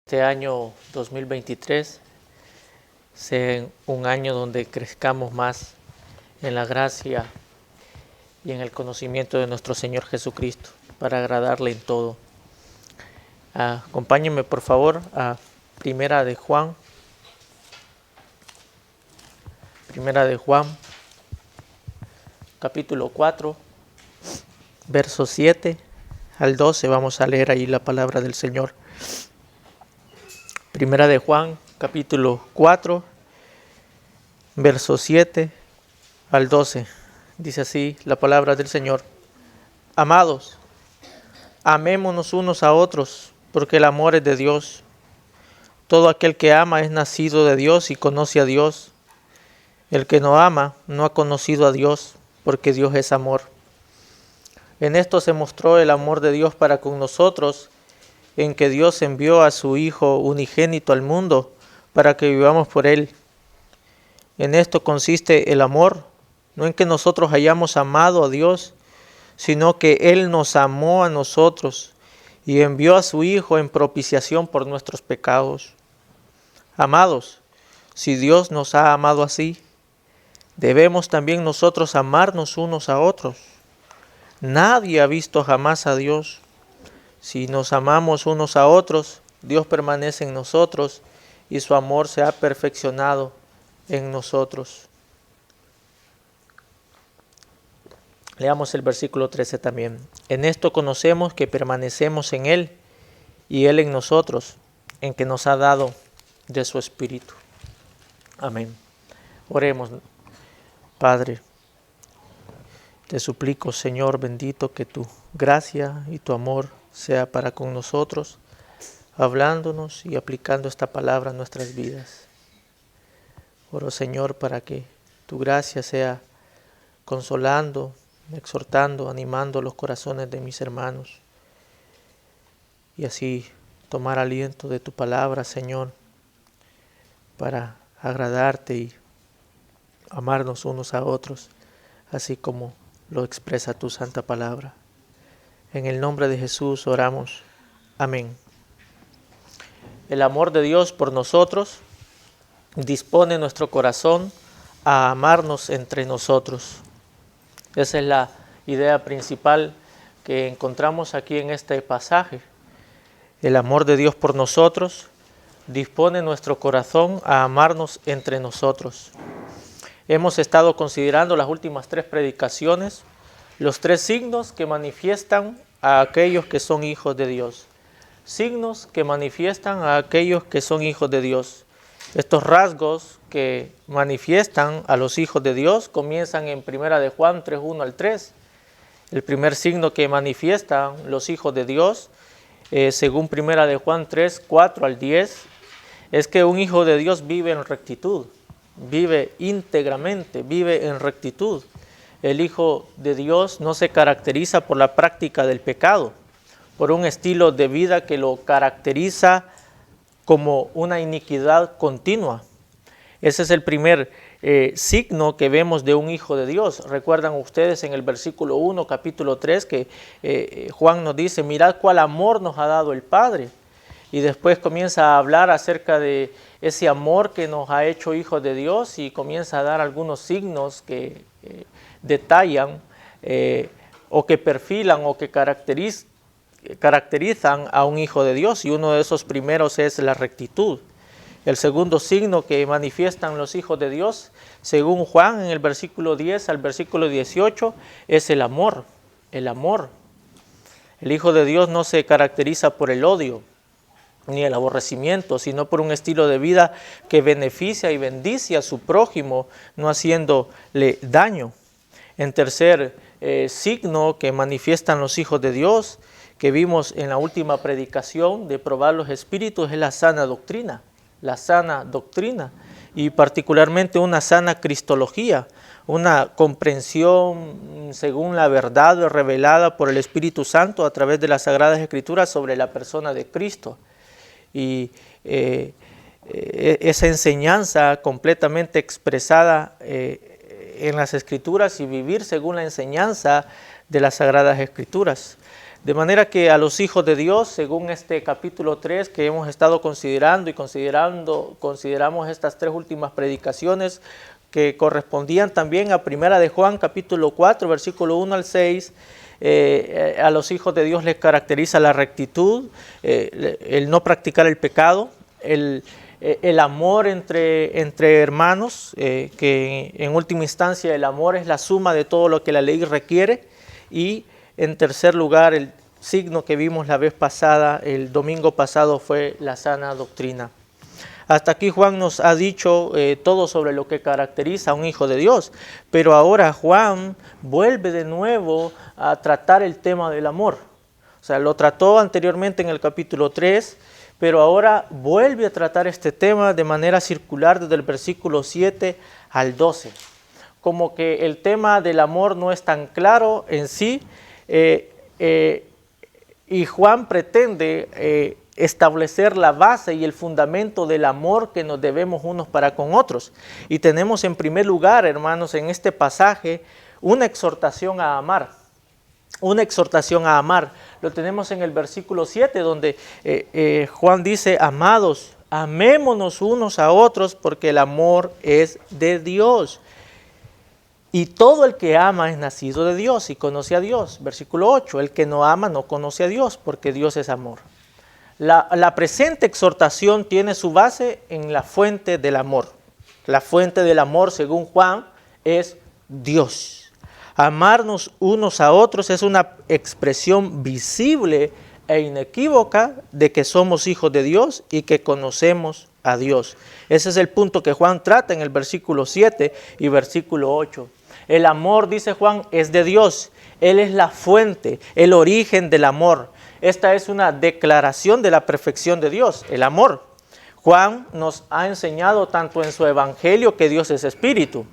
Este año 2023 sea un año donde crezcamos más en la gracia y en el conocimiento de nuestro Señor Jesucristo para agradarle en todo. Acompáñenme por favor a Primera de Juan, capítulo 4, versos 7 al 12. Vamos a leer ahí la palabra del Señor. Primera de Juan, capítulo 4, versos 7 al 12. Dice así la palabra del Señor. Amados, amémonos unos a otros, porque el amor es de Dios. Todo aquel que ama es nacido de Dios y conoce a Dios. El que no ama no ha conocido a Dios, porque Dios es amor. En esto se mostró el amor de Dios para con nosotros, en que Dios envió a su Hijo unigénito al mundo para que vivamos por Él. En esto consiste el amor, no en que nosotros hayamos amado a Dios, sino que Él nos amó a nosotros y envió a su Hijo en propiciación por nuestros pecados. Amados, si Dios nos ha amado así, debemos también nosotros amarnos unos a otros. Nadie ha visto jamás a Dios. Si nos amamos unos a otros, Dios permanece en nosotros y su amor se ha perfeccionado en nosotros. Leamos el versículo 13 también. En esto conocemos que permanecemos en Él y Él en nosotros, en que nos ha dado de su Espíritu. Amén. Oremos. Padre, te suplico, Señor bendito, que tu gracia y tu amor sea para con nosotros, hablándonos y aplicando esta palabra a nuestras vidas. Oro, Señor, para que tu gracia sea consolando, exhortando, animando los corazones de mis hermanos y así tomar aliento de tu palabra, Señor, para agradarte y amarnos unos a otros, así como lo expresa tu santa palabra. En el nombre de Jesús oramos. Amén. El amor de Dios por nosotros dispone nuestro corazón a amarnos entre nosotros. Esa es la idea principal que encontramos aquí en este pasaje. El amor de Dios por nosotros dispone nuestro corazón a amarnos entre nosotros. Hemos estado considerando las últimas 3 predicaciones, los 3 signos que manifiestan a aquellos que son hijos de Dios. Signos que manifiestan a aquellos que son hijos de Dios. Estos rasgos que manifiestan a los hijos de Dios comienzan en 1 de Juan 3, 1 al 3. El primer signo que manifiestan los hijos de Dios, según 1 de Juan 3, 4 al 10, es que un hijo de Dios vive en rectitud, vive íntegramente, vive en rectitud. El Hijo de Dios no se caracteriza por la práctica del pecado, por un estilo de vida que lo caracteriza como una iniquidad continua. Ese es el primer signo que vemos de un hijo de Dios. Recuerdan ustedes en el versículo 1, capítulo 3, que Juan nos dice, mirad cuál amor nos ha dado el Padre. Y después comienza a hablar acerca de ese amor que nos ha hecho hijos de Dios y comienza a dar algunos signos que detallan o que perfilan o que caracterizan a un hijo de Dios, y uno de esos primeros es la rectitud. El segundo signo que manifiestan los hijos de Dios, según Juan, en el versículo 10 al versículo 18, es el amor. El amor. El Hijo de Dios no se caracteriza por el odio ni el aborrecimiento, sino por un estilo de vida que beneficia y bendice a su prójimo, no haciéndole daño. En tercer signo que manifiestan los hijos de Dios, que vimos en la última predicación de probar los espíritus, es la sana doctrina. La sana doctrina y particularmente una sana cristología, una comprensión según la verdad revelada por el Espíritu Santo a través de las Sagradas Escrituras sobre la persona de Cristo. Y esa enseñanza completamente expresada en las Escrituras y vivir según la enseñanza de las Sagradas Escrituras. De manera que a los hijos de Dios, según este capítulo 3 que hemos estado considerando y consideramos estas 3 últimas predicaciones que correspondían también a Primera de Juan capítulo 4, versículo 1 al 6, a los hijos de Dios les caracteriza la rectitud, el no practicar el pecado, el amor entre hermanos, que en última instancia el amor es la suma de todo lo que la ley requiere, y en tercer lugar el signo que vimos la vez pasada, el domingo pasado, fue la sana doctrina. Hasta aquí Juan nos ha dicho todo sobre lo que caracteriza a un hijo de Dios, pero ahora Juan vuelve de nuevo a tratar el tema del amor. O sea, lo trató anteriormente en el capítulo 3, pero ahora vuelve a tratar este tema de manera circular desde el versículo 7 al 12. Como que el tema del amor no es tan claro en sí, y Juan pretende establecer la base y el fundamento del amor que nos debemos unos para con otros. Y tenemos en primer lugar, hermanos, en este pasaje, una exhortación a amar. Una exhortación a amar. Lo tenemos en el versículo 7, donde Juan dice: amados, amémonos unos a otros, porque el amor es de Dios. Y todo el que ama es nacido de Dios y conoce a Dios. Versículo 8, el que no ama no conoce a Dios, porque Dios es amor. La presente exhortación tiene su base en la fuente del amor. La fuente del amor, según Juan, es Dios. Amarnos unos a otros es una expresión visible e inequívoca de que somos hijos de Dios y que conocemos a Dios. Ese es el punto que Juan trata en el versículo 7 y versículo 8. El amor, dice Juan, es de Dios. Él es la fuente, el origen del amor. Esta es una declaración de la perfección de Dios, el amor. Juan nos ha enseñado tanto en su evangelio que Dios es espíritu.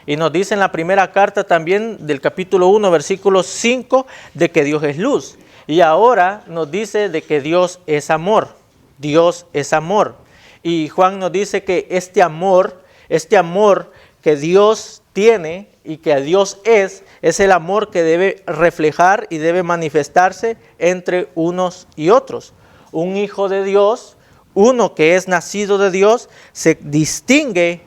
Y nos dice en la primera carta también del capítulo 1, versículo 5, de que Dios es luz. Y ahora nos dice de que Dios es amor. Dios es amor. Y Juan nos dice que este amor que Dios tiene y que Dios es el amor que debe reflejar y debe manifestarse entre unos y otros. Un hijo de Dios, uno que es nacido de Dios, se distingue,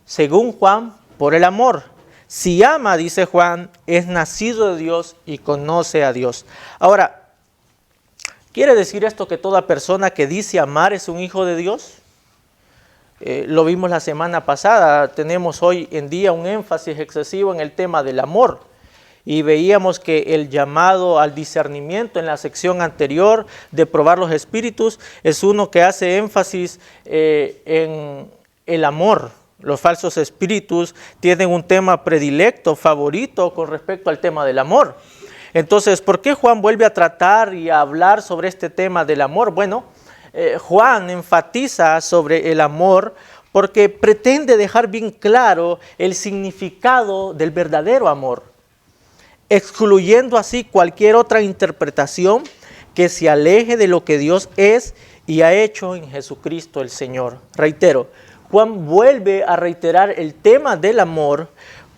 según Juan, por el amor. Si ama, dice Juan, es nacido de Dios y conoce a Dios. Ahora, ¿quiere decir esto que toda persona que dice amar es un hijo de Dios? Lo vimos la semana pasada. Tenemos hoy en día un énfasis excesivo en el tema del amor. Y veíamos que el llamado al discernimiento en la sección anterior de probar los espíritus es uno que hace énfasis en el amor. Los falsos espíritus tienen un tema predilecto, favorito con respecto al tema del amor. Entonces, ¿por qué Juan vuelve a tratar y a hablar sobre este tema del amor? Bueno, Juan enfatiza sobre el amor porque pretende dejar bien claro el significado del verdadero amor, excluyendo así cualquier otra interpretación que se aleje de lo que Dios es y ha hecho en Jesucristo el Señor. Reitero, Juan vuelve a reiterar el tema del amor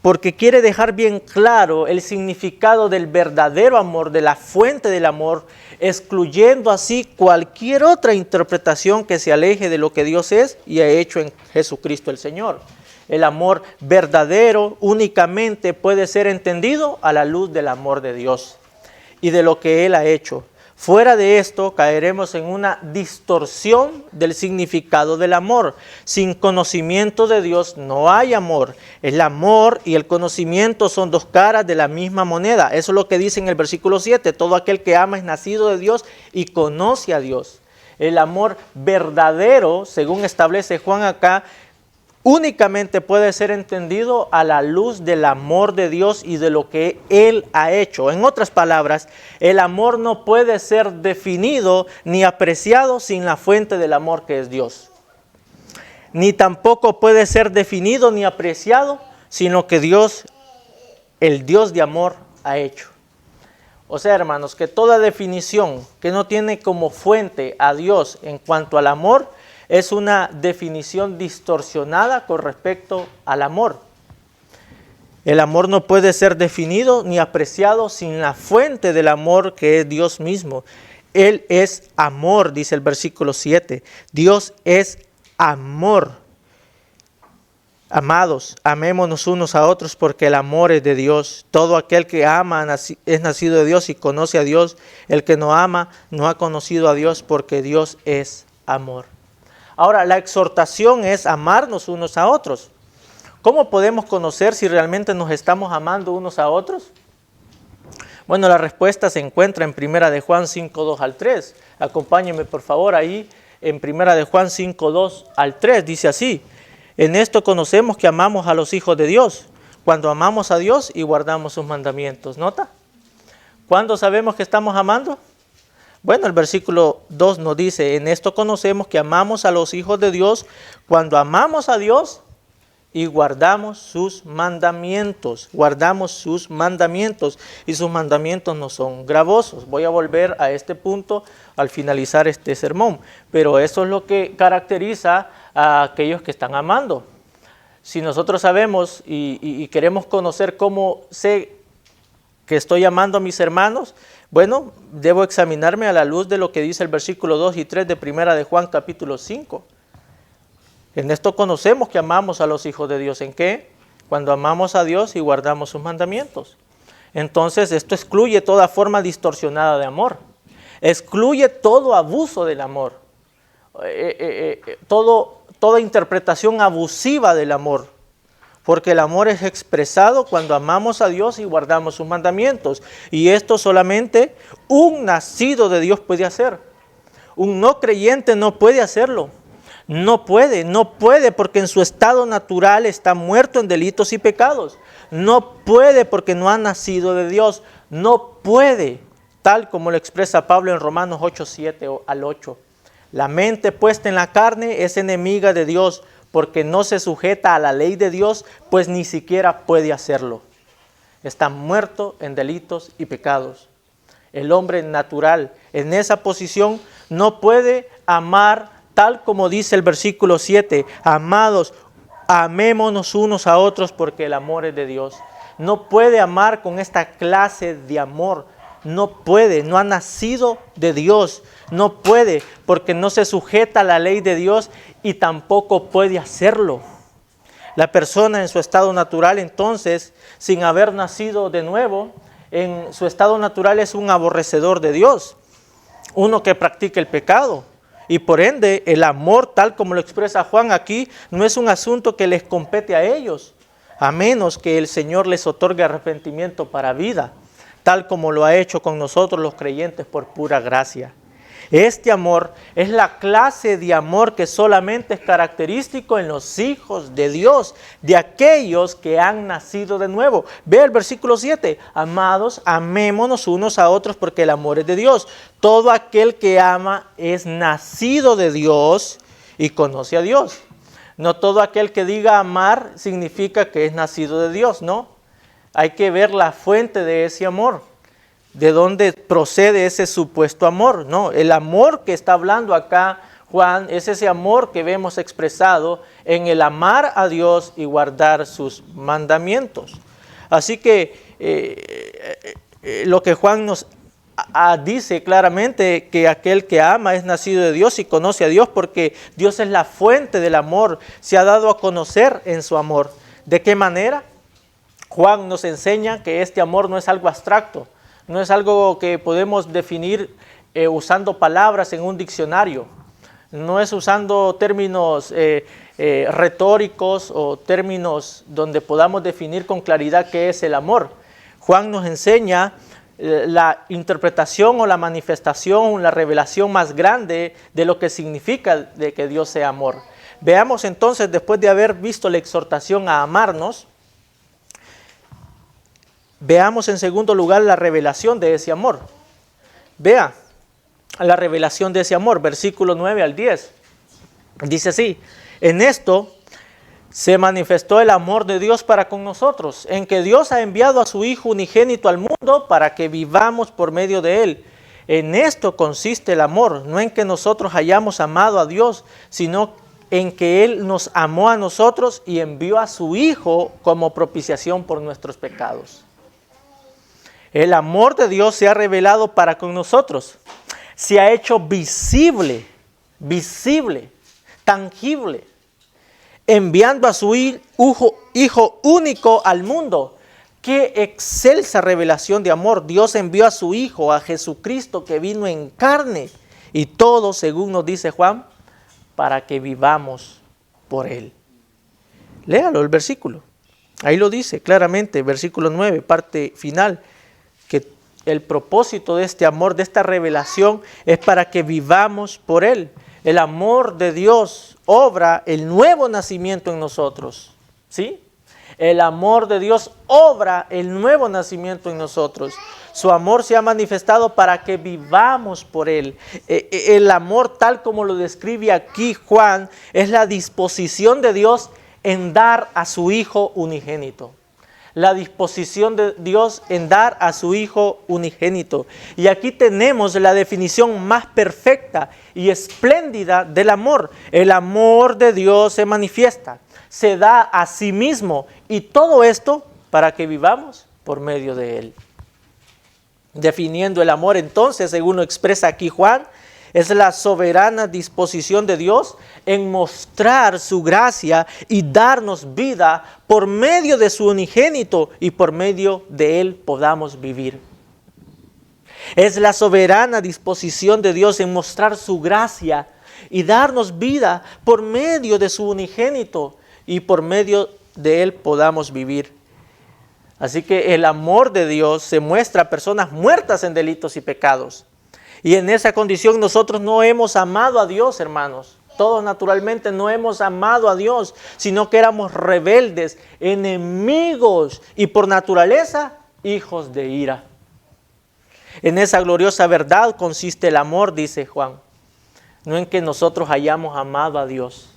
porque quiere dejar bien claro el significado del verdadero amor, de la fuente del amor, excluyendo así cualquier otra interpretación que se aleje de lo que Dios es y ha hecho en Jesucristo el Señor. El amor verdadero únicamente puede ser entendido a la luz del amor de Dios y de lo que Él ha hecho. Fuera de esto, caeremos en una distorsión del significado del amor. Sin conocimiento de Dios no hay amor. El amor y el conocimiento son dos caras de la misma moneda. Eso es lo que dice en el versículo 7. Todo aquel que ama es nacido de Dios y conoce a Dios. El amor verdadero, según establece Juan acá, únicamente puede ser entendido a la luz del amor de Dios y de lo que Él ha hecho. En otras palabras, el amor no puede ser definido ni apreciado sin la fuente del amor que es Dios. Ni tampoco puede ser definido ni apreciado sin lo que Dios, el Dios de amor, ha hecho. O sea, hermanos, que toda definición que no tiene como fuente a Dios en cuanto al amor es una definición distorsionada con respecto al amor. El amor no puede ser definido ni apreciado sin la fuente del amor, que es Dios mismo. Él es amor, dice el versículo 7. Dios es amor. Amados, amémonos unos a otros porque el amor es de Dios. Todo aquel que ama es nacido de Dios y conoce a Dios. El que no ama no ha conocido a Dios, porque Dios es amor. Ahora, la exhortación es amarnos unos a otros. ¿Cómo podemos conocer si realmente nos estamos amando unos a otros? Bueno, la respuesta se encuentra en 1 de Juan 5, 2 al 3. Acompáñenme por favor ahí en 1 de Juan 5, 2 al 3. Dice así: en esto conocemos que amamos a los hijos de Dios, cuando amamos a Dios y guardamos sus mandamientos. ¿Nota? ¿Cuándo sabemos que estamos amando? Bueno, el versículo 2 nos dice: en esto conocemos que amamos a los hijos de Dios, cuando amamos a Dios y guardamos sus mandamientos. Guardamos sus mandamientos, y sus mandamientos no son gravosos. Voy a volver a este punto al finalizar este sermón, pero eso es lo que caracteriza a aquellos que están amando. Si nosotros sabemos y queremos conocer cómo sé que estoy amando a mis hermanos, bueno, debo examinarme a la luz de lo que dice el versículo 2 y 3 de 1 de Juan capítulo 5. En esto conocemos que amamos a los hijos de Dios. ¿En qué? Cuando amamos a Dios y guardamos sus mandamientos. Entonces, esto excluye toda forma distorsionada de amor. Excluye todo abuso del amor. Toda interpretación abusiva del amor. Porque el amor es expresado cuando amamos a Dios y guardamos sus mandamientos. Y esto solamente un nacido de Dios puede hacer. Un no creyente no puede hacerlo. No puede porque en su estado natural está muerto en delitos y pecados. No puede porque no ha nacido de Dios. No puede, tal como lo expresa Pablo en Romanos 8, 7 al 8. La mente puesta en la carne es enemiga de Dios, porque no se sujeta a la ley de Dios, pues ni siquiera puede hacerlo. Está muerto en delitos y pecados. El hombre natural en esa posición no puede amar, tal como dice el versículo 7, amados, amémonos unos a otros porque el amor es de Dios. No puede amar con esta clase de amor. No puede, no ha nacido de Dios. No puede porque no se sujeta a la ley de Dios y tampoco puede hacerlo. La persona en su estado natural, entonces, sin haber nacido de nuevo, en su estado natural es un aborrecedor de Dios, uno que practica el pecado. Y por ende, el amor, tal como lo expresa Juan aquí, no es un asunto que les compete a ellos, a menos que el Señor les otorgue arrepentimiento para vida, tal como lo ha hecho con nosotros los creyentes por pura gracia. Este amor es la clase de amor que solamente es característico en los hijos de Dios, de aquellos que han nacido de nuevo. Ve el versículo 7, amados, amémonos unos a otros porque el amor es de Dios. Todo aquel que ama es nacido de Dios y conoce a Dios. No todo aquel que diga amar significa que es nacido de Dios, ¿no? Hay que ver la fuente de ese amor. ¿De dónde procede ese supuesto amor? No, el amor que está hablando acá Juan es ese amor que vemos expresado en el amar a Dios y guardar sus mandamientos. Así que lo que Juan nos dice claramente, que aquel que ama es nacido de Dios y conoce a Dios, porque Dios es la fuente del amor, se ha dado a conocer en su amor. ¿De qué manera? Juan nos enseña que este amor no es algo abstracto. No es algo que podemos definir usando palabras en un diccionario. No es usando términos retóricos o términos donde podamos definir con claridad qué es el amor. Juan nos enseña la interpretación o la manifestación, la revelación más grande de lo que significa de que Dios sea amor. Veamos entonces, después de haber visto la exhortación a amarnos, veamos en segundo lugar la revelación de ese amor. Vea la revelación de ese amor, versículo 9 al 10. Dice así: en esto se manifestó el amor de Dios para con nosotros, en que Dios ha enviado a su Hijo unigénito al mundo para que vivamos por medio de Él. En esto consiste el amor, no en que nosotros hayamos amado a Dios, sino en que Él nos amó a nosotros y envió a su Hijo como propiciación por nuestros pecados. El amor de Dios se ha revelado para con nosotros. Se ha hecho visible, tangible, enviando a su Hijo único al mundo. Qué excelsa revelación de amor. Dios envió a su Hijo, a Jesucristo, que vino en carne. Y todo, según nos dice Juan, para que vivamos por Él. Léalo el versículo. Ahí lo dice claramente, versículo 9, parte final, que el propósito de este amor, de esta revelación, es para que vivamos por Él. El amor de Dios obra el nuevo nacimiento en nosotros, ¿sí? El amor de Dios obra el nuevo nacimiento en nosotros. Su amor se ha manifestado para que vivamos por Él. El amor, tal como lo describe aquí Juan, es la disposición de Dios en dar a su Hijo unigénito. La disposición de Dios en dar a su Hijo unigénito. Y aquí tenemos la definición más perfecta y espléndida del amor. El amor de Dios se manifiesta, se da a sí mismo, y todo esto para que vivamos por medio de Él. Definiendo el amor, entonces, según lo expresa aquí Juan, es la soberana disposición de Dios en mostrar su gracia y darnos vida por medio de su unigénito, y por medio de Él podamos vivir. Es la soberana disposición de Dios en mostrar su gracia y darnos vida por medio de su unigénito, y por medio de Él podamos vivir. Así que el amor de Dios se muestra a personas muertas en delitos y pecados. Y en esa condición nosotros no hemos amado a Dios, hermanos. Todos naturalmente no hemos amado a Dios, sino que éramos rebeldes, enemigos y por naturaleza hijos de ira. En esa gloriosa verdad consiste el amor, dice Juan, no en que nosotros hayamos amado a Dios.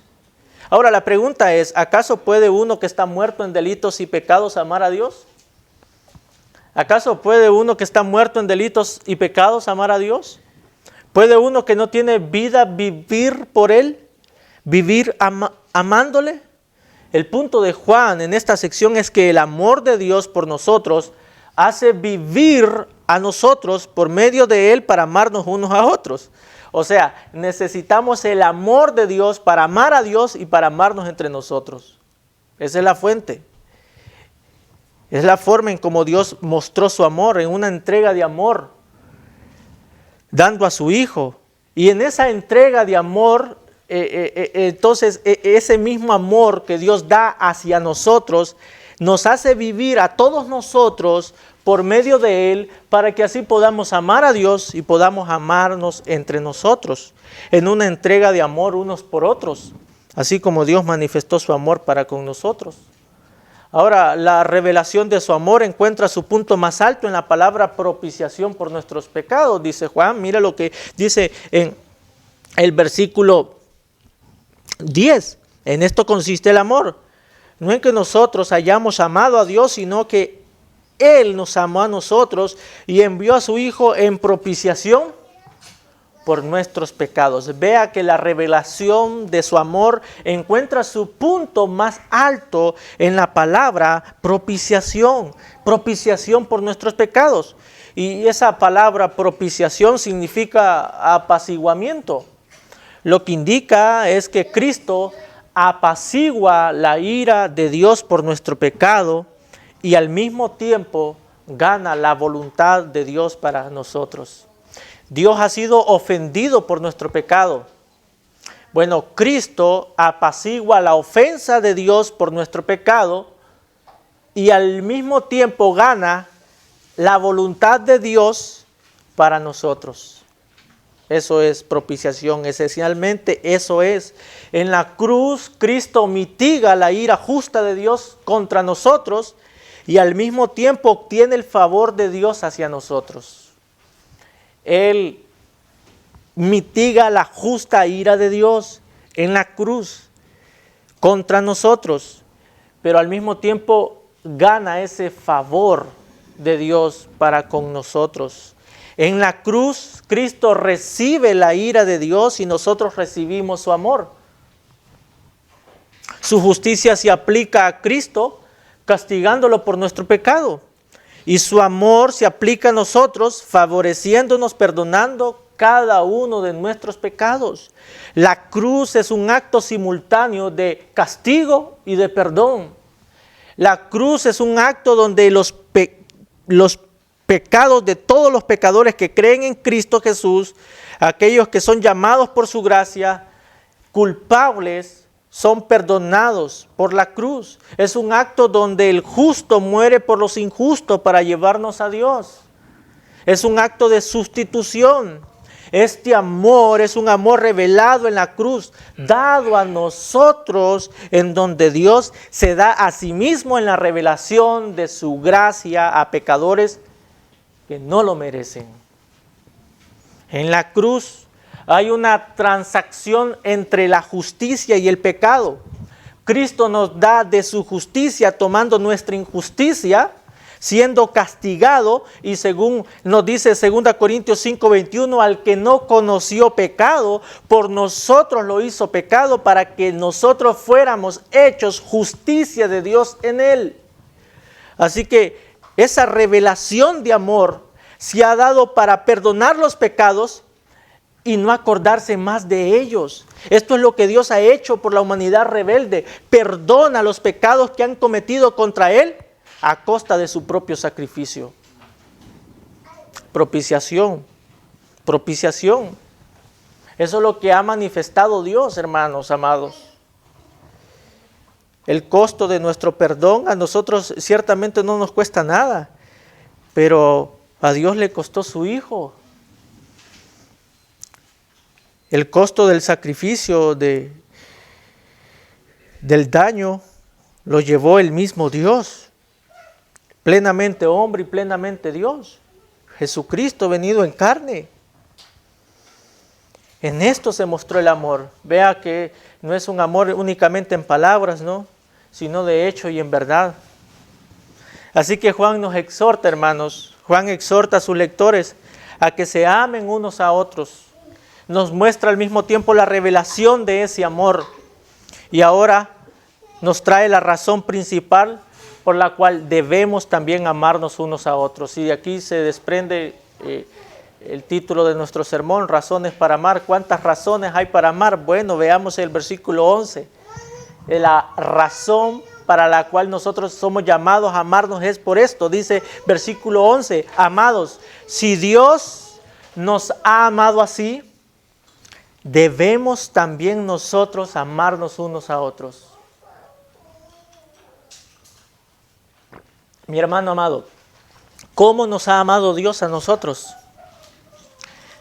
Ahora la pregunta es, ¿acaso puede uno que está muerto en delitos y pecados amar a Dios? ¿Acaso puede uno que está muerto en delitos y pecados amar a Dios? ¿Puede uno que no tiene vida vivir por Él? ¿Vivir amándole? El punto de Juan en esta sección es que el amor de Dios por nosotros hace vivir a nosotros por medio de Él para amarnos unos a otros. O sea, necesitamos el amor de Dios para amar a Dios y para amarnos entre nosotros. Esa es la fuente. Es la forma en cómo Dios mostró su amor, en una entrega de amor, dando a su Hijo. Y en esa entrega de amor, entonces ese mismo amor que Dios da hacia nosotros, nos hace vivir a todos nosotros por medio de Él, para que así podamos amar a Dios y podamos amarnos entre nosotros, en una entrega de amor unos por otros, así como Dios manifestó su amor para con nosotros. Ahora, la revelación de su amor encuentra su punto más alto en la palabra propiciación por nuestros pecados, dice Juan. Mira lo que dice en el versículo 10. En esto consiste el amor. No en que nosotros hayamos amado a Dios, sino que Él nos amó a nosotros y envió a su Hijo en propiciación por nuestros pecados. Vea que la revelación de su amor encuentra su punto más alto en la palabra propiciación. Propiciación por nuestros pecados. Y esa palabra propiciación significa apaciguamiento. Lo que indica es que Cristo apacigua la ira de Dios por nuestro pecado y al mismo tiempo gana la voluntad de Dios para nosotros. Dios ha sido ofendido por nuestro pecado. Bueno, Cristo apacigua la ofensa de Dios por nuestro pecado y al mismo tiempo gana la voluntad de Dios para nosotros. Eso es propiciación, esencialmente eso es. En la cruz, Cristo mitiga la ira justa de Dios contra nosotros y al mismo tiempo obtiene el favor de Dios hacia nosotros. Él mitiga la justa ira de Dios en la cruz contra nosotros, pero al mismo tiempo gana ese favor de Dios para con nosotros. En la cruz, Cristo recibe la ira de Dios y nosotros recibimos su amor. Su justicia se aplica a Cristo, castigándolo por nuestro pecado. Y su amor se aplica a nosotros, favoreciéndonos, perdonando cada uno de nuestros pecados. La cruz es un acto simultáneo de castigo y de perdón. La cruz es un acto donde los pecados de todos los pecadores que creen en Cristo Jesús, aquellos que son llamados por su gracia, culpables, son perdonados por la cruz. Es un acto donde el justo muere por los injustos para llevarnos a Dios. Es un acto de sustitución. Este amor es un amor revelado en la cruz, dado a nosotros, en donde Dios se da a sí mismo en la revelación de su gracia a pecadores que no lo merecen. En la cruz hay una transacción entre la justicia y el pecado. Cristo nos da de su justicia tomando nuestra injusticia, siendo castigado, y según nos dice 2 Corintios 5:21, al que no conoció pecado, por nosotros lo hizo pecado para que nosotros fuéramos hechos justicia de Dios en él. Así que esa revelación de amor se ha dado para perdonar los pecados y no acordarse más de ellos. Esto es lo que Dios ha hecho por la humanidad rebelde. Perdona los pecados que han cometido contra Él a costa de su propio sacrificio. Propiciación. Propiciación. Eso es lo que ha manifestado Dios, hermanos amados. El costo de nuestro perdón a nosotros ciertamente no nos cuesta nada, pero a Dios le costó su Hijo. El costo del sacrificio, del daño, lo llevó el mismo Dios, plenamente hombre y plenamente Dios. Jesucristo venido en carne. En esto se mostró el amor. Vea que no es un amor únicamente en palabras, ¿no?, sino de hecho y en verdad. Así que Juan nos exhorta, hermanos, Juan exhorta a sus lectores a que se amen unos a otros. Nos muestra al mismo tiempo la revelación de ese amor. Y ahora nos trae la razón principal por la cual debemos también amarnos unos a otros. Y de aquí se desprende el título de nuestro sermón, Razones para amar. ¿Cuántas razones hay para amar? Bueno, veamos el versículo 11. La razón para la cual nosotros somos llamados a amarnos es por esto. Dice versículo 11, amados, si Dios nos ha amado así, debemos también nosotros amarnos unos a otros. Mi hermano amado, ¿cómo nos ha amado Dios a nosotros?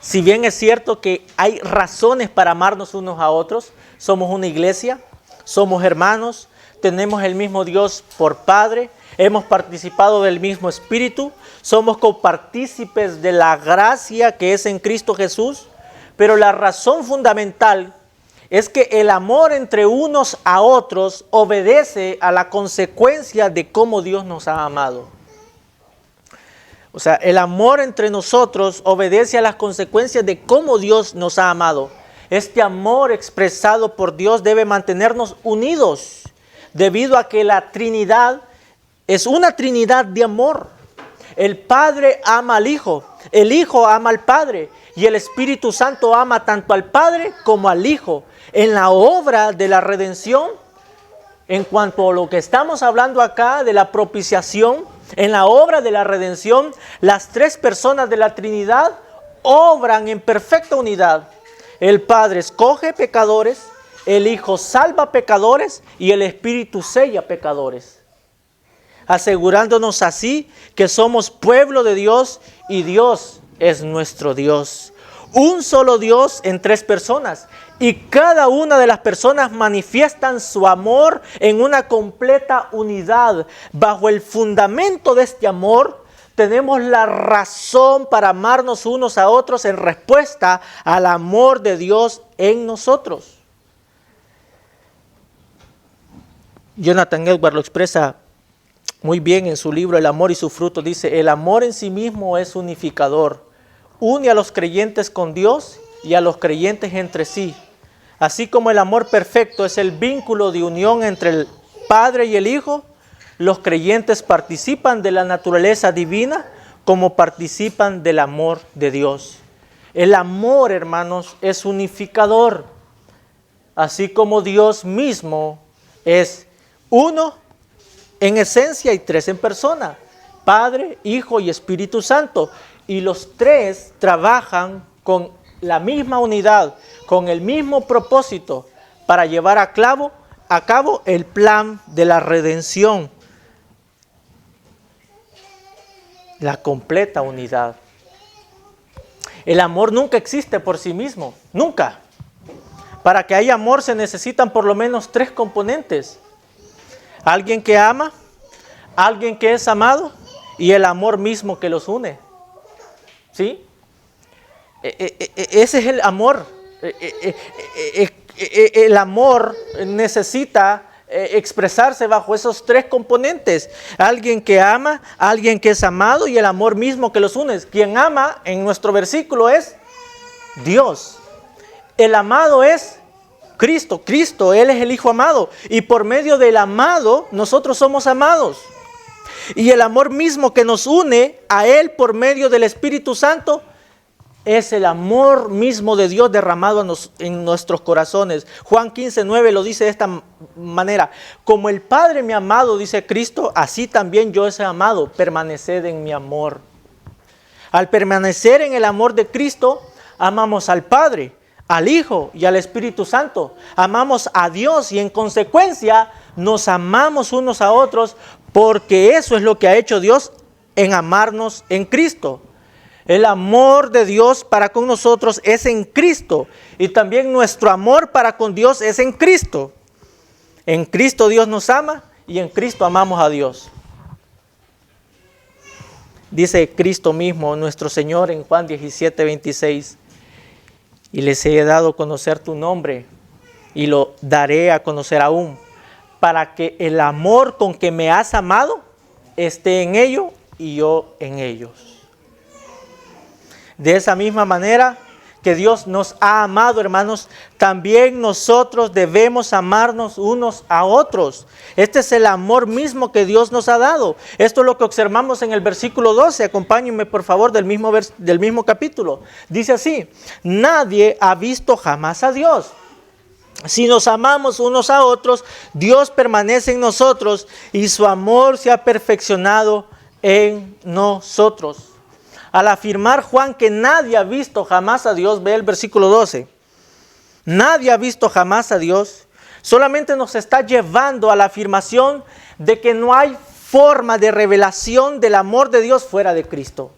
Si bien es cierto que hay razones para amarnos unos a otros, somos una iglesia, somos hermanos, tenemos el mismo Dios por Padre, hemos participado del mismo Espíritu, somos copartícipes de la gracia que es en Cristo Jesús, pero la razón fundamental es que el amor entre unos a otros obedece a la consecuencia de cómo Dios nos ha amado. O sea, el amor entre nosotros obedece a las consecuencias de cómo Dios nos ha amado. Este amor expresado por Dios debe mantenernos unidos, debido a que la Trinidad es una Trinidad de amor. El Padre ama al Hijo, el Hijo ama al Padre y el Espíritu Santo ama tanto al Padre como al Hijo. En la obra de la redención, en cuanto a lo que estamos hablando acá de la propiciación, en la obra de la redención, las tres personas de la Trinidad obran en perfecta unidad. El Padre escoge pecadores, el Hijo salva pecadores y el Espíritu sella pecadores, asegurándonos así que somos pueblo de Dios y Dios es nuestro Dios. Un solo Dios en tres personas, y cada una de las personas manifiestan su amor en una completa unidad. Bajo el fundamento de este amor tenemos la razón para amarnos unos a otros en respuesta al amor de Dios en nosotros. Jonathan Edwards lo expresa muy bien en su libro El amor y su fruto. Dice, el amor en sí mismo es unificador. Une a los creyentes con Dios y a los creyentes entre sí. Así como el amor perfecto es el vínculo de unión entre el Padre y el Hijo, los creyentes participan de la naturaleza divina como participan del amor de Dios. El amor, hermanos, es unificador, así como Dios mismo es uno en esencia y tres en persona, Padre, Hijo y Espíritu Santo. Y los tres trabajan con la misma unidad, con el mismo propósito para llevar a cabo el plan de la redención. La completa unidad. El amor nunca existe por sí mismo, nunca. Para que haya amor se necesitan por lo menos tres componentes. Alguien que ama, alguien que es amado y el amor mismo que los une. ¿Sí? Ese es el amor. El amor necesita expresarse bajo esos tres componentes. Alguien que ama, alguien que es amado y el amor mismo que los une. Quien ama en nuestro versículo es Dios. El amado es Cristo. Cristo, Él es el Hijo amado. Y por medio del amado, nosotros somos amados. Y el amor mismo que nos une a Él por medio del Espíritu Santo es el amor mismo de Dios derramado en nuestros corazones. Juan 15:9 lo dice de esta manera. Como el Padre me ha amado, dice Cristo, así también yo os he amado. Permaneced en mi amor. Al permanecer en el amor de Cristo, amamos al Padre, al Hijo y al Espíritu Santo. Amamos a Dios y en consecuencia nos amamos unos a otros, porque eso es lo que ha hecho Dios en amarnos en Cristo. El amor de Dios para con nosotros es en Cristo. Y también nuestro amor para con Dios es en Cristo. En Cristo Dios nos ama y en Cristo amamos a Dios. Dice Cristo mismo, nuestro Señor, en Juan 17:26. Y les he dado a conocer tu nombre y lo daré a conocer aún, para que el amor con que me has amado esté en ellos y yo en ellos. De esa misma manera que Dios nos ha amado, hermanos, también nosotros debemos amarnos unos a otros. Este es el amor mismo que Dios nos ha dado. Esto es lo que observamos en el versículo 12. Acompáñenme, por favor, del mismo capítulo. Dice así: nadie ha visto jamás a Dios. Si nos amamos unos a otros, Dios permanece en nosotros y su amor se ha perfeccionado en nosotros. Al afirmar Juan que nadie ha visto jamás a Dios, ve el versículo 12. Nadie ha visto jamás a Dios. Solamente nos está llevando a la afirmación de que no hay forma de revelación del amor de Dios fuera de Cristo.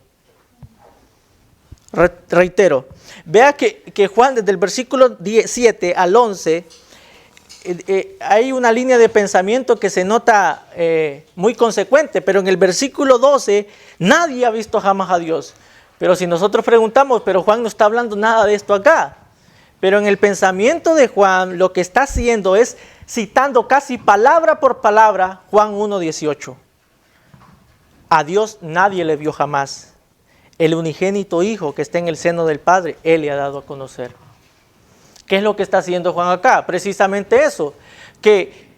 Reitero, vea que Juan desde el versículo 7 al 11, hay una línea de pensamiento que se nota muy consecuente, pero en el versículo 12 nadie ha visto jamás a Dios. Pero si nosotros preguntamos, pero Juan no está hablando nada de esto acá. Pero en el pensamiento de Juan lo que está haciendo es citando casi palabra por palabra Juan 1:18. A Dios nadie le vio jamás. El unigénito Hijo que está en el seno del Padre, Él le ha dado a conocer. ¿Qué es lo que está haciendo Juan acá? Precisamente eso, que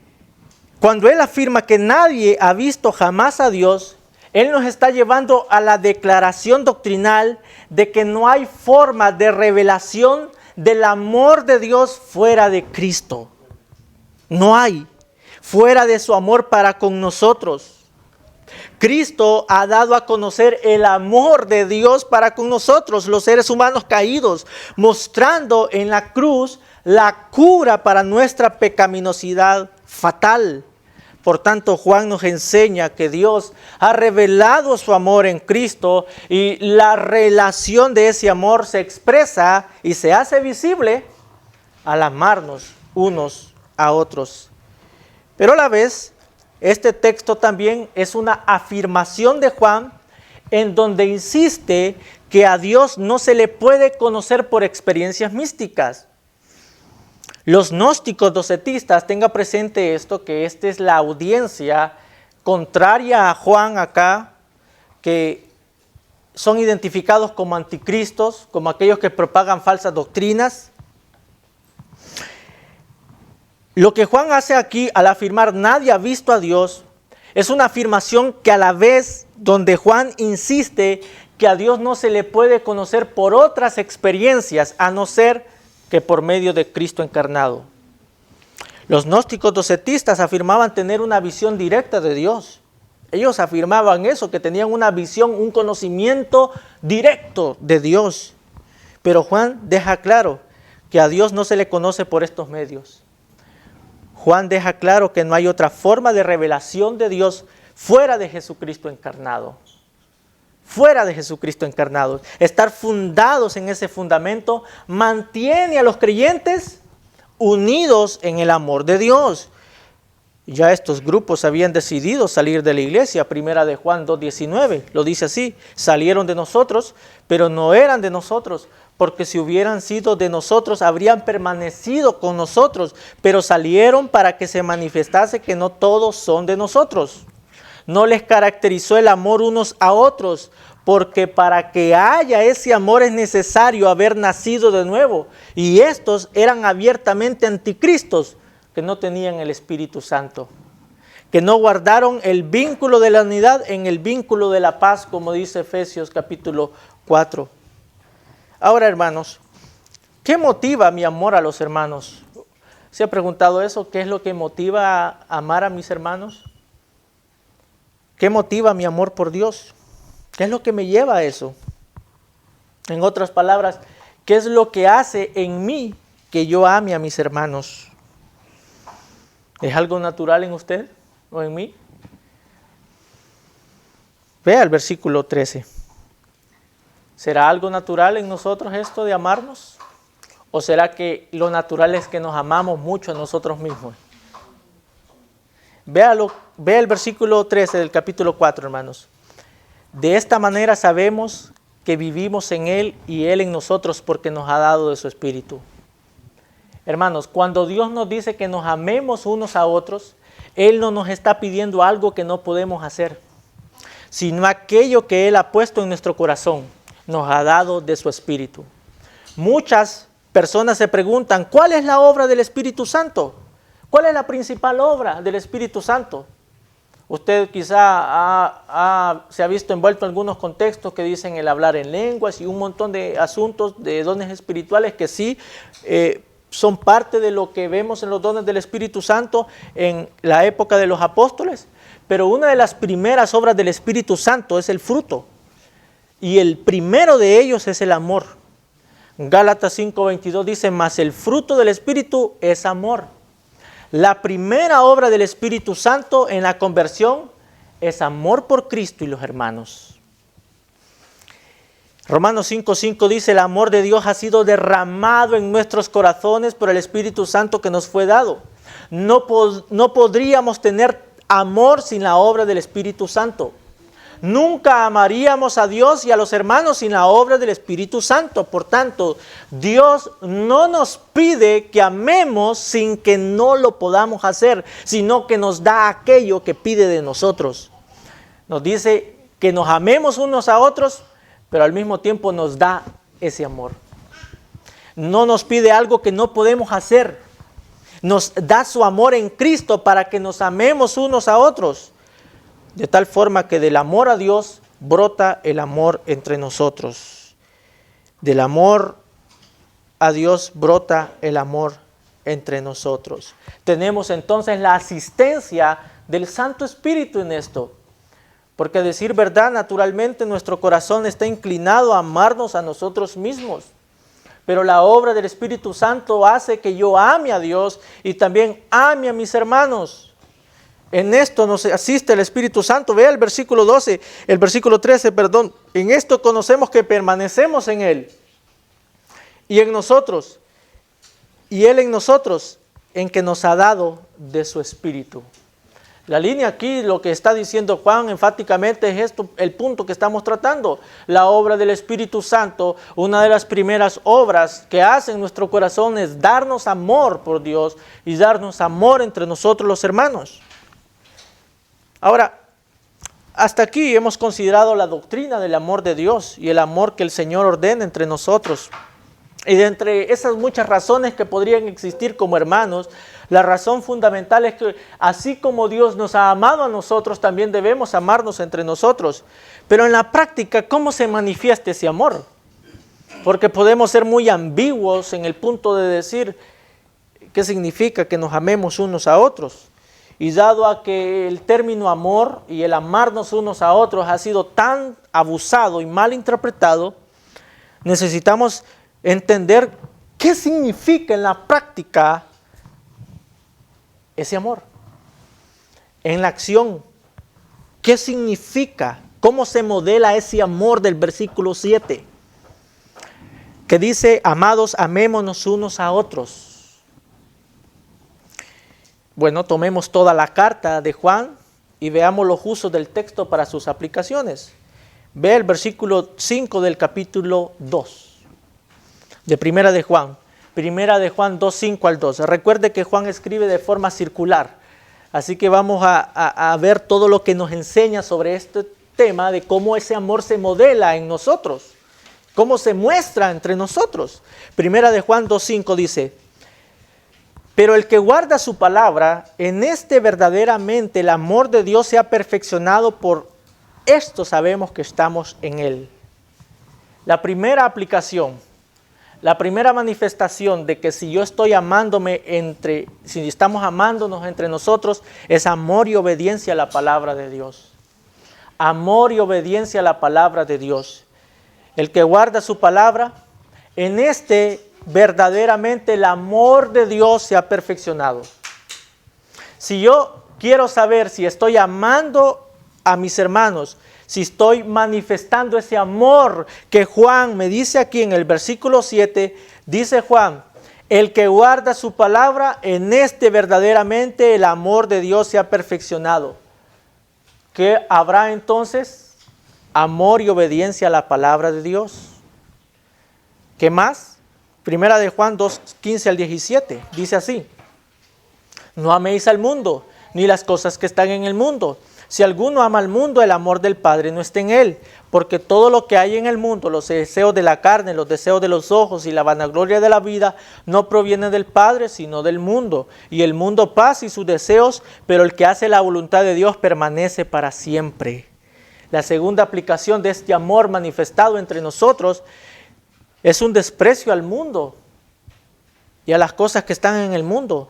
cuando él afirma que nadie ha visto jamás a Dios, él nos está llevando a la declaración doctrinal de que no hay forma de revelación del amor de Dios fuera de Cristo. No hay, fuera de su amor para con nosotros. Cristo ha dado a conocer el amor de Dios para con nosotros, los seres humanos caídos, mostrando en la cruz la cura para nuestra pecaminosidad fatal. Por tanto, Juan nos enseña que Dios ha revelado su amor en Cristo y la relación de ese amor se expresa y se hace visible al amarnos unos a otros. Pero a la vez, este texto también es una afirmación de Juan en donde insiste que a Dios no se le puede conocer por experiencias místicas. Los gnósticos docetistas, tenga presente esto, que esta es la audiencia contraria a Juan acá, que son identificados como anticristos, como aquellos que propagan falsas doctrinas. Lo que Juan hace aquí al afirmar nadie ha visto a Dios es una afirmación que a la vez donde Juan insiste que a Dios no se le puede conocer por otras experiencias a no ser que por medio de Cristo encarnado. Los gnósticos docetistas afirmaban tener una visión directa de Dios. Ellos afirmaban eso, que tenían una visión, un conocimiento directo de Dios. Pero Juan deja claro que a Dios no se le conoce por estos medios. Juan deja claro que no hay otra forma de revelación de Dios fuera de Jesucristo encarnado. Fuera de Jesucristo encarnado. Estar fundados en ese fundamento mantiene a los creyentes unidos en el amor de Dios. Ya estos grupos habían decidido salir de la iglesia. Primera de Juan 2:19 lo dice así: salieron de nosotros, pero no eran de nosotros, porque si hubieran sido de nosotros, habrían permanecido con nosotros, pero salieron para que se manifestase que no todos son de nosotros. No les caracterizó el amor unos a otros, porque para que haya ese amor es necesario haber nacido de nuevo. Y estos eran abiertamente anticristos, que no tenían el Espíritu Santo, que no guardaron el vínculo de la unidad en el vínculo de la paz, como dice Efesios capítulo 4. Ahora, hermanos, ¿qué motiva mi amor a los hermanos? ¿Se ha preguntado eso? ¿Qué es lo que motiva a amar a mis hermanos? ¿Qué motiva mi amor por Dios? ¿Qué es lo que me lleva a eso? En otras palabras, ¿qué es lo que hace en mí que yo ame a mis hermanos? ¿Es algo natural en usted o en mí? Vea el versículo 13. ¿Será algo natural en nosotros esto de amarnos? ¿O será que lo natural es que nos amamos mucho a nosotros mismos? Vea el versículo 13 del capítulo 4, hermanos. De esta manera sabemos que vivimos en Él y Él en nosotros, porque nos ha dado de su Espíritu. Hermanos, cuando Dios nos dice que nos amemos unos a otros, Él no nos está pidiendo algo que no podemos hacer, sino aquello que Él ha puesto en nuestro corazón, nos ha dado de su Espíritu. Muchas personas se preguntan, ¿cuál es la obra del Espíritu Santo? ¿Cuál es la principal obra del Espíritu Santo? Usted quizá se ha visto envuelto en algunos contextos que dicen el hablar en lenguas y un montón de asuntos de dones espirituales que sí son parte de lo que vemos en los dones del Espíritu Santo en la época de los apóstoles. Pero una de las primeras obras del Espíritu Santo es el fruto. Y el primero de ellos es el amor. Gálatas 5:22 dice, mas el fruto del Espíritu es amor. La primera obra del Espíritu Santo en la conversión es amor por Cristo y los hermanos. Romanos 5:5 dice, el amor de Dios ha sido derramado en nuestros corazones por el Espíritu Santo que nos fue dado. No podríamos tener amor sin la obra del Espíritu Santo. Nunca amaríamos a Dios y a los hermanos sin la obra del Espíritu Santo. Por tanto, Dios no nos pide que amemos sin que no lo podamos hacer, sino que nos da aquello que pide de nosotros. Nos dice que nos amemos unos a otros, pero al mismo tiempo nos da ese amor. No nos pide algo que no podemos hacer. Nos da su amor en Cristo para que nos amemos unos a otros. De tal forma que del amor a Dios brota el amor entre nosotros. Del amor a Dios brota el amor entre nosotros. Tenemos entonces la asistencia del Santo Espíritu en esto. Porque a decir verdad, naturalmente nuestro corazón está inclinado a amarnos a nosotros mismos. Pero la obra del Espíritu Santo hace que yo ame a Dios y también ame a mis hermanos. En esto nos asiste el Espíritu Santo. Vea el versículo 13. En esto conocemos que permanecemos en Él y en nosotros, y Él en nosotros, en que nos ha dado de su Espíritu. La línea aquí, lo que está diciendo Juan enfáticamente es esto, el punto que estamos tratando. La obra del Espíritu Santo, una de las primeras obras que hace en nuestro corazón es darnos amor por Dios y darnos amor entre nosotros los hermanos. Ahora, hasta aquí hemos considerado la doctrina del amor de Dios y el amor que el Señor ordena entre nosotros. Y de entre esas muchas razones que podrían existir como hermanos, la razón fundamental es que así como Dios nos ha amado a nosotros, también debemos amarnos entre nosotros. Pero en la práctica, ¿cómo se manifiesta ese amor? Porque podemos ser muy ambiguos en el punto de decir qué significa que nos amemos unos a otros. Y dado a que el término amor y el amarnos unos a otros ha sido tan abusado y mal interpretado, necesitamos entender qué significa en la práctica ese amor. En la acción, ¿qué significa? ¿Cómo se modela ese amor del versículo 7? Que dice, amados, amémonos unos a otros. Bueno, tomemos toda la carta de Juan y veamos los usos del texto para sus aplicaciones. Ve el versículo 5 del capítulo 2 de Primera de Juan. Primera de Juan 2, 5 al 12. Recuerde que Juan escribe de forma circular. Así que vamos a ver todo lo que nos enseña sobre este tema de cómo ese amor se modela en nosotros. Cómo se muestra entre nosotros. Primera de Juan 2, 5 dice, pero el que guarda su palabra, en este verdaderamente el amor de Dios se ha perfeccionado, por esto sabemos que estamos en él. La primera aplicación, la primera manifestación de que si yo estoy amándome si estamos amándonos entre nosotros, es amor y obediencia a la palabra de Dios. Amor y obediencia a la palabra de Dios. El que guarda su palabra, en este verdaderamente el amor de Dios se ha perfeccionado. Si yo quiero saber si estoy amando a mis hermanos, si estoy manifestando ese amor que Juan me dice aquí en el versículo 7, dice Juan, el que guarda su palabra, en este verdaderamente el amor de Dios se ha perfeccionado. ¿Qué habrá entonces? Amor y obediencia a la palabra de Dios. ¿Qué más? Primera de Juan 2, 15 al 17, dice así, no améis al mundo, ni las cosas que están en el mundo. Si alguno ama al mundo, el amor del Padre no está en él, porque todo lo que hay en el mundo, los deseos de la carne, los deseos de los ojos y la vanagloria de la vida, no provienen del Padre, sino del mundo. Y el mundo pasa y sus deseos, pero el que hace la voluntad de Dios permanece para siempre. La segunda aplicación de este amor manifestado entre nosotros es un desprecio al mundo y a las cosas que están en el mundo.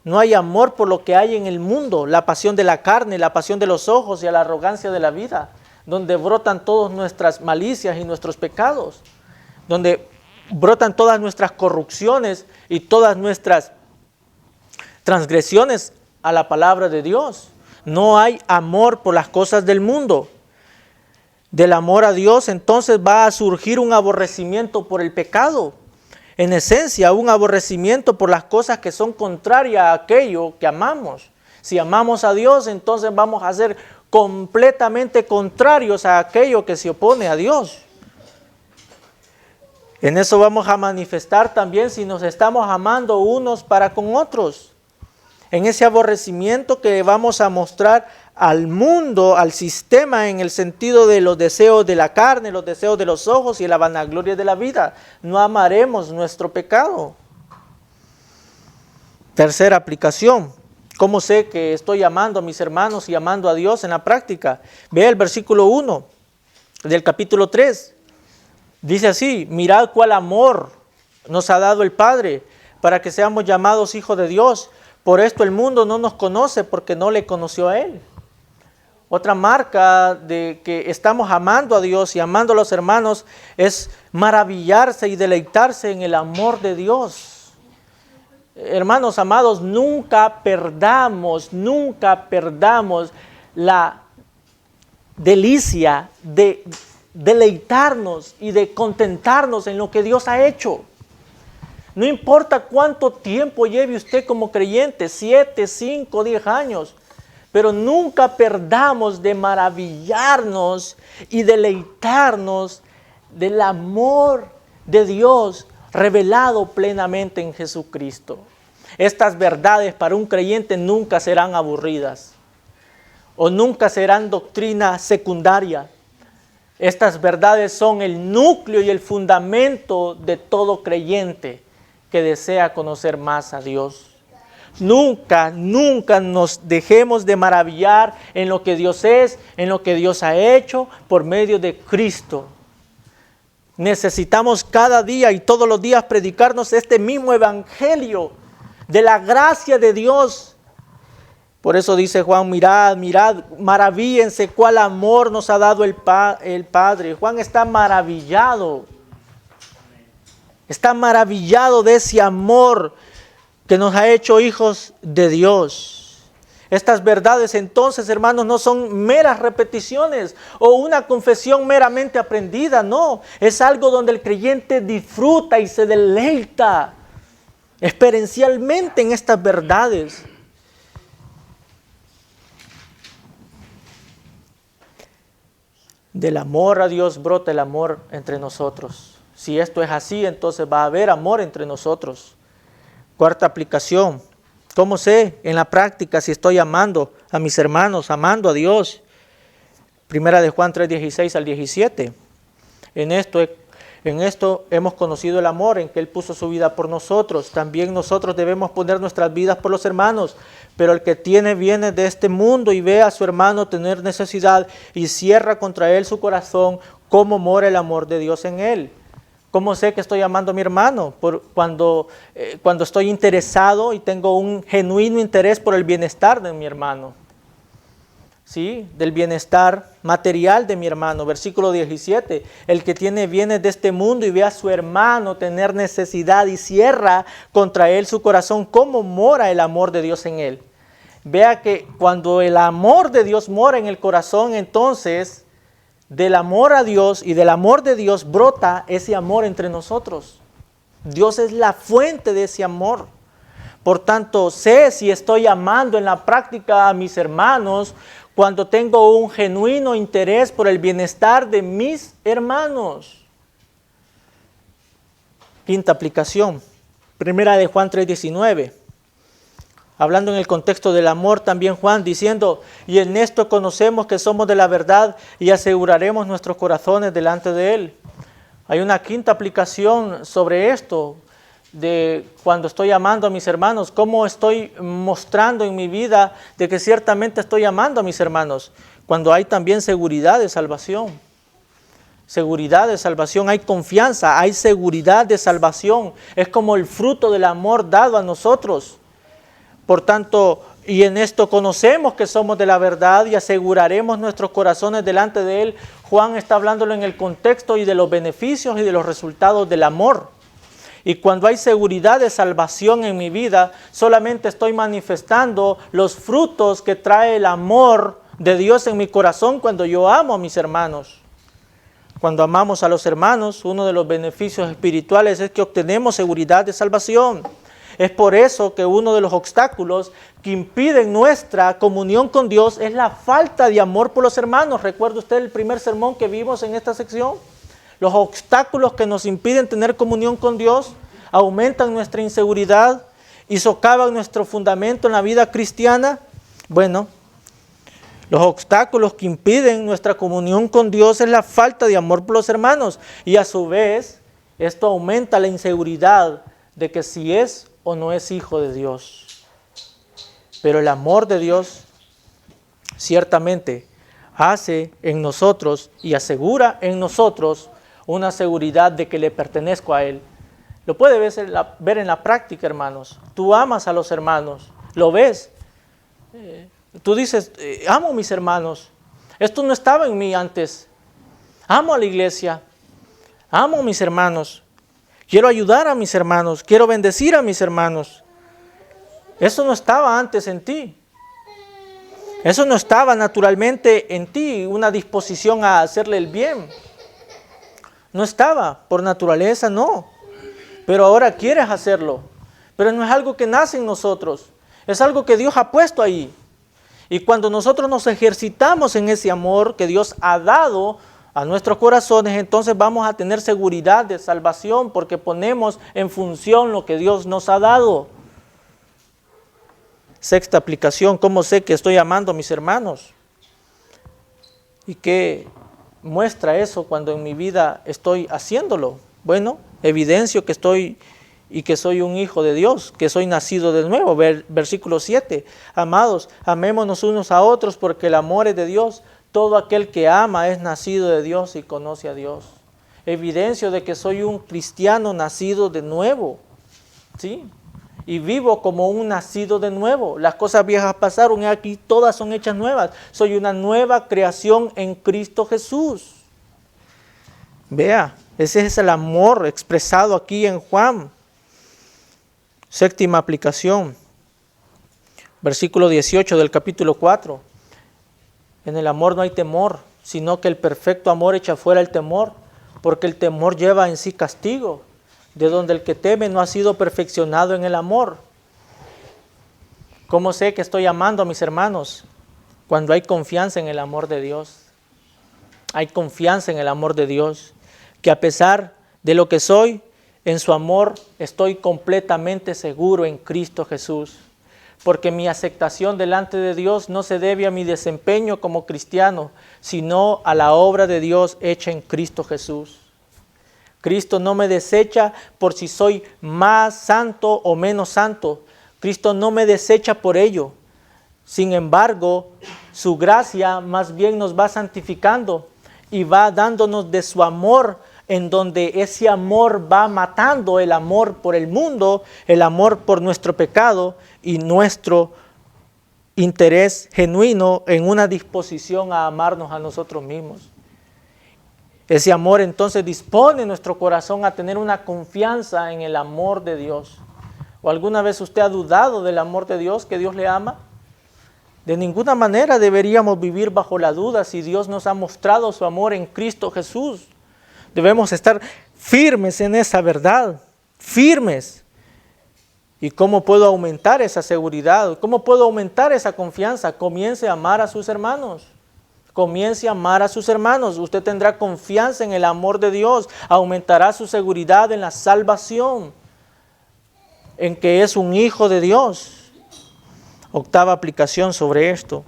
No hay amor por lo que hay en el mundo, la pasión de la carne, la pasión de los ojos y a la arrogancia de la vida, donde brotan todas nuestras malicias y nuestros pecados, donde brotan todas nuestras corrupciones y todas nuestras transgresiones a la palabra de Dios. No hay amor por las cosas del mundo. Del amor a Dios, entonces va a surgir un aborrecimiento por el pecado. En esencia, un aborrecimiento por las cosas que son contrarias a aquello que amamos. Si amamos a Dios, entonces vamos a ser completamente contrarios a aquello que se opone a Dios. En eso vamos a manifestar también si nos estamos amando unos para con otros. En ese aborrecimiento que vamos a mostrar al mundo, al sistema, en el sentido de los deseos de la carne, los deseos de los ojos y la vanagloria de la vida. No amaremos nuestro pecado. Tercera aplicación. ¿Cómo sé que estoy amando a mis hermanos y amando a Dios en la práctica? Ve el versículo 1 del capítulo 3. Dice así, mirad cuál amor nos ha dado el Padre para que seamos llamados hijos de Dios. Por esto el mundo no nos conoce porque no le conoció a Él. Otra marca de que estamos amando a Dios y amando a los hermanos es maravillarse y deleitarse en el amor de Dios. Hermanos amados, nunca perdamos la delicia de deleitarnos y de contentarnos en lo que Dios ha hecho. No importa cuánto tiempo lleve usted como creyente, 7, 5, 10 años, pero nunca perdamos de maravillarnos y deleitarnos del amor de Dios revelado plenamente en Jesucristo. Estas verdades para un creyente nunca serán aburridas o nunca serán doctrina secundaria. Estas verdades son el núcleo y el fundamento de todo creyente que desea conocer más a Dios. Nunca nos dejemos de maravillar en lo que Dios es, en lo que Dios ha hecho por medio de Cristo. Necesitamos cada día y todos los días predicarnos este mismo evangelio de la gracia de Dios. Por eso dice Juan, mirad, maravíllense cuál amor nos ha dado el Padre. Juan está maravillado de ese amor que nos ha hecho hijos de Dios. Estas verdades entonces, hermanos, no son meras repeticiones o una confesión meramente aprendida, no. Es algo donde el creyente disfruta y se deleita experiencialmente en estas verdades. Del amor a Dios brota el amor entre nosotros. Si esto es así, entonces va a haber amor entre nosotros. Cuarta aplicación. ¿Cómo sé en la práctica si estoy amando a mis hermanos, amando a Dios? Primera de Juan 3:16 al 17. En esto hemos conocido el amor, en que Él puso su vida por nosotros. También nosotros debemos poner nuestras vidas por los hermanos. Pero el que tiene bienes de este mundo y ve a su hermano tener necesidad y cierra contra él su corazón, ¿cómo mora el amor de Dios en él? ¿Cómo sé que estoy amando a mi hermano? Cuando estoy interesado y tengo un genuino interés por el bienestar de mi hermano. ¿Sí? Del bienestar material de mi hermano. Versículo 17. El que tiene bienes de este mundo y ve a su hermano tener necesidad y cierra contra él su corazón, ¿cómo mora el amor de Dios en él? Vea que cuando el amor de Dios mora en el corazón, entonces del amor a Dios y del amor de Dios brota ese amor entre nosotros. Dios es la fuente de ese amor. Por tanto, sé si estoy amando en la práctica a mis hermanos cuando tengo un genuino interés por el bienestar de mis hermanos. Quinta aplicación. Primera de Juan 3:19. Hablando en el contexto del amor, también Juan diciendo, y en esto conocemos que somos de la verdad y aseguraremos nuestros corazones delante de Él. Hay una quinta aplicación sobre esto, de cuando estoy amando a mis hermanos, cómo estoy mostrando en mi vida de que ciertamente estoy amando a mis hermanos, cuando hay también seguridad de salvación. Seguridad de salvación, hay confianza, hay seguridad de salvación, es como el fruto del amor dado a nosotros. Por tanto, y en esto conocemos que somos de la verdad y aseguraremos nuestros corazones delante de Él. Juan está hablándolo en el contexto y de los beneficios y de los resultados del amor. Y cuando hay seguridad de salvación en mi vida, solamente estoy manifestando los frutos que trae el amor de Dios en mi corazón cuando yo amo a mis hermanos. Cuando amamos a los hermanos, uno de los beneficios espirituales es que obtenemos seguridad de salvación. Es por eso que uno de los obstáculos que impiden nuestra comunión con Dios es la falta de amor por los hermanos. ¿Recuerda usted el primer sermón que vimos en esta sección? Los obstáculos que nos impiden tener comunión con Dios aumentan nuestra inseguridad y socavan nuestro fundamento en la vida cristiana. Bueno, los obstáculos que impiden nuestra comunión con Dios es la falta de amor por los hermanos. Y a su vez, esto aumenta la inseguridad de que si es o no es hijo de Dios. Pero el amor de Dios ciertamente hace en nosotros y asegura en nosotros una seguridad de que le pertenezco a Él. Lo puede ver en la práctica, hermanos. Tú amas a los hermanos, lo ves. Tú dices, amo a mis hermanos. Esto no estaba en mí antes. Amo a la iglesia, amo a mis hermanos. Quiero ayudar a mis hermanos, quiero bendecir a mis hermanos. Eso no estaba antes en ti. Eso no estaba naturalmente en ti, una disposición a hacerle el bien. No estaba, por naturaleza no. Pero ahora quieres hacerlo. Pero no es algo que nace en nosotros. Es algo que Dios ha puesto ahí. Y cuando nosotros nos ejercitamos en ese amor que Dios ha dado a nuestros corazones, entonces vamos a tener seguridad de salvación porque ponemos en función lo que Dios nos ha dado. Sexta aplicación, ¿cómo sé que estoy amando a mis hermanos? Y que muestra eso cuando en mi vida estoy haciéndolo? Bueno, evidencio que estoy y que soy un hijo de Dios, que soy nacido de nuevo. Versículo 7. Amados, amémonos unos a otros porque el amor es de Dios. Todo aquel que ama es nacido de Dios y conoce a Dios. Evidencio de que soy un cristiano nacido de nuevo, ¿sí? Y vivo como un nacido de nuevo. Las cosas viejas pasaron y aquí todas son hechas nuevas. Soy una nueva creación en Cristo Jesús. Vea, ese es el amor expresado aquí en Juan. Séptima aplicación. Versículo 18 del capítulo 4. En el amor no hay temor, sino que el perfecto amor echa fuera el temor, porque el temor lleva en sí castigo, de donde el que teme no ha sido perfeccionado en el amor. ¿Cómo sé que estoy amando a mis hermanos? Cuando hay confianza en el amor de Dios. Hay confianza en el amor de Dios, que a pesar de lo que soy, en su amor estoy completamente seguro en Cristo Jesús. Porque mi aceptación delante de Dios no se debe a mi desempeño como cristiano, sino a la obra de Dios hecha en Cristo Jesús. Cristo no me desecha por si soy más santo o menos santo. Cristo no me desecha por ello. Sin embargo, su gracia más bien nos va santificando y va dándonos de su amor, en donde ese amor va matando el amor por el mundo, el amor por nuestro pecado y nuestro interés genuino en una disposición a amarnos a nosotros mismos. Ese amor entonces dispone nuestro corazón a tener una confianza en el amor de Dios. ¿O alguna vez usted ha dudado del amor de Dios, que Dios le ama? De ninguna manera deberíamos vivir bajo la duda si Dios nos ha mostrado su amor en Cristo Jesús. Debemos estar firmes en esa verdad, firmes. ¿Y cómo puedo aumentar esa seguridad? ¿Cómo puedo aumentar esa confianza? Comience a amar a sus hermanos. Comience a amar a sus hermanos. Usted tendrá confianza en el amor de Dios. Aumentará su seguridad en la salvación, en que es un hijo de Dios. Octava aplicación sobre esto.